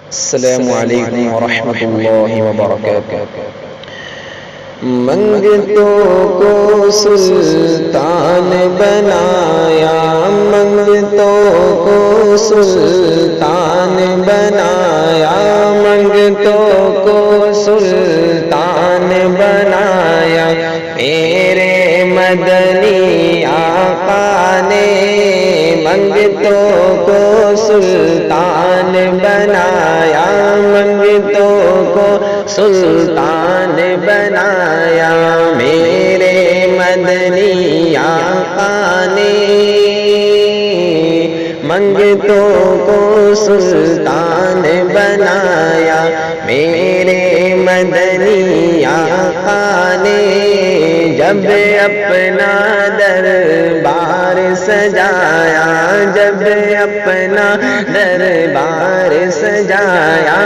السلام علیکم ورحمۃ اللہ وبرکاتہ۔ منگتوں کو سلطان بنایا، منگتوں کو سلطان بنایا، منگتوں کو سلطان بنایا، میرے مدنی آقا نے منگتوں کو سلطان بنایا، منگتوں کو سلطان بنایا، میرے مدنی آقا نے منگتوں کو سلطان بنایا، میرے مدنی آقا نے جب اپنا دربار سجایا، جب اپنا دربار سجایا،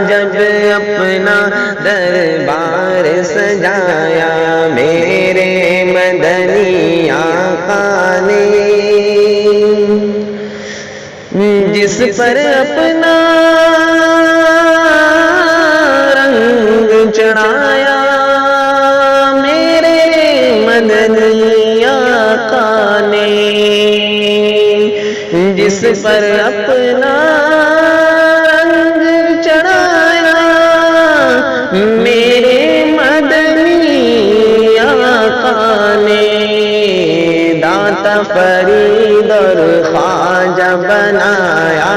جب اپنا دربار سجایا، میرے مدنی آقا نے جس پر اپنا رنگ چڑھایا، میرے مدنی آقا نے جس پر اپنا رنگ چڑھایا، میرے مدنی آقا نے داتا فرید اور خواجہ بنایا،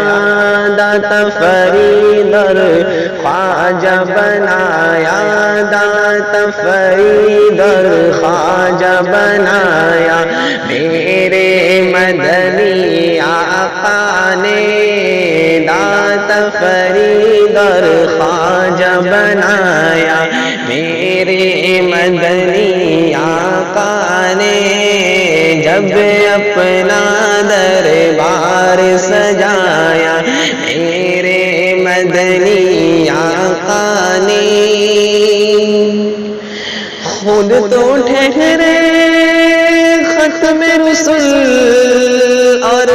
داتا فرید اور خواجہ بنایا، داتا فرید اور خواجہ بنایا، میرے مدنی آقا نے داتا فرید اور خواجہ بنایا، میرے مدنی آقا نے جب اپنا دربار سجایا، میرے مدنی آقا نے خود تو ٹھہرے ختم رسول اور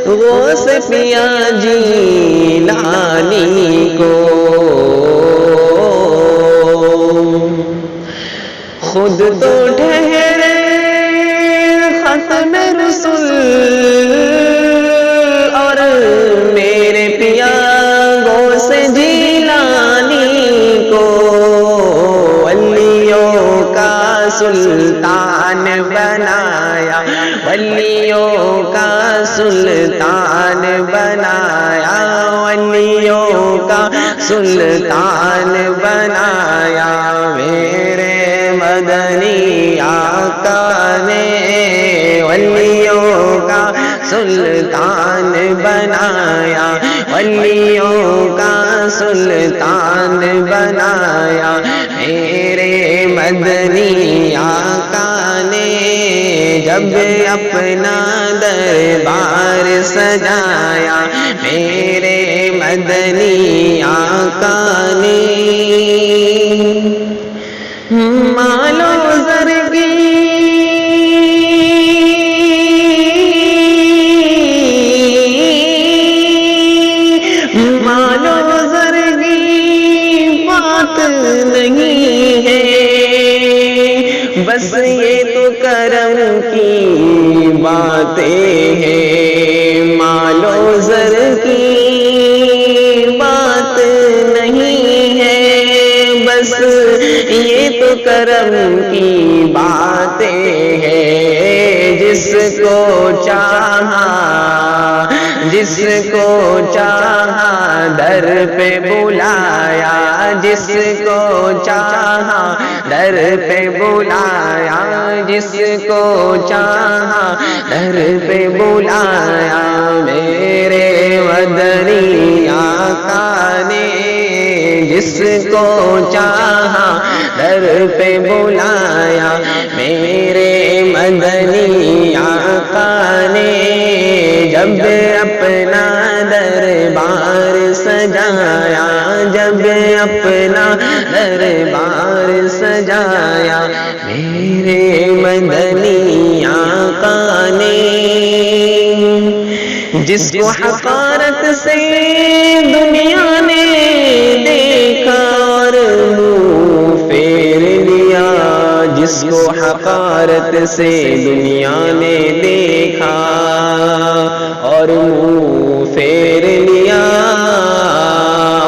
غوث پیا جیلانی کو، خود تو ٹھہرے ختم رسول اور میرے پیا غوث جیلانی کو، ولیوں کا سلطان بنایا، ولیوں کا سلطان بنایا، ولیوں کا سلطان بنایا، میرے مدنی آقا نے ولیوں کا سلطان بنایا، ولیوں کا سلطان بنایا، میرے مدنی آقا نے جب اپنا دربار سجایا، میرے مدنی آقا نے مال و زر کی مال و زر کی بات نہیں ہے، بس یہ تو کرم کی باتیں ہیں، مال و زر کی بات نہیں ہے، بس یہ تو کرم کی باتیں ہیں، جس کو چاہا جس کو چاہا در پہ بلایا، جس کو چاہا در پہ بلایا، جس کو چاہا در پہ بلایا، میرے مدنی آقا نے جس کو چاہا در پہ بلایا، میرے مدنی آقا نے جب اپنا دربار سجایا، جب اپنا دربار سجایا، میرے مدنی آقا نے جس کو حقارت سے دنیا بشارت سے دنیا نے دیکھا اور منہ پھیر لیا،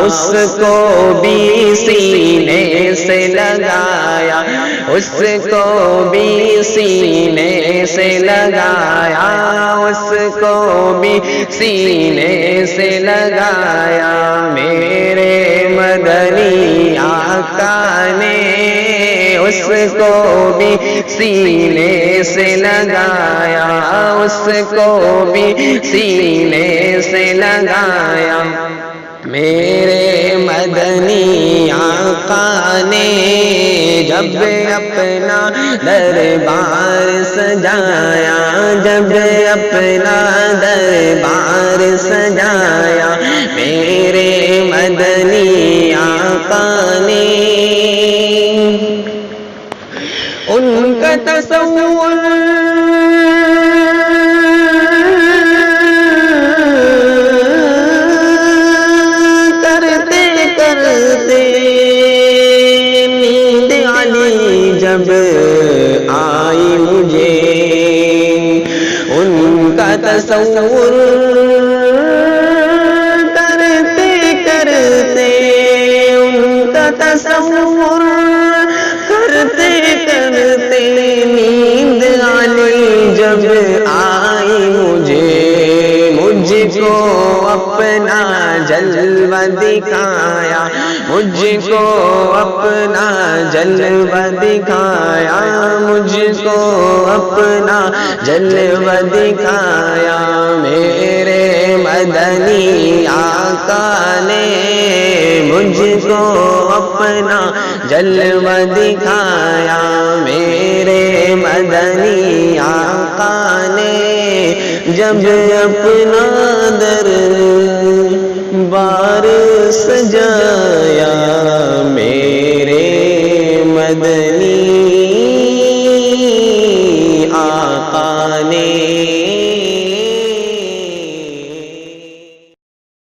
اس کو بھی سینے سے لگایا، اس کو بھی سینے سے لگایا، اس کو بھی سینے سے لگایا۔ میرے مدنی آقا نے اس کو بھی سینے سے لگایا، اس کو بھی سینے سے لگایا۔ میرے مدنی آقا نے جب اپنا دربار سجایا، جب اپنا دربار سجایا، میرے مدنی آقا نے ان کا تصور جب آئی مجھے، ان کا تصور کرتے کرتے، ان کا تصور کرتے کرتے نیند آئی جب آئی مجھے، مجھ کو اپنا جلوہ دکھایا، مجھ کو اپنا جلوہ دکھایا، مجھ کو اپنا جلوہ دکھایا۔ میرے مدنی آقا نے مجھ کو اپنا جلوہ دکھایا، میرے مدنی آقا نے جب اپنا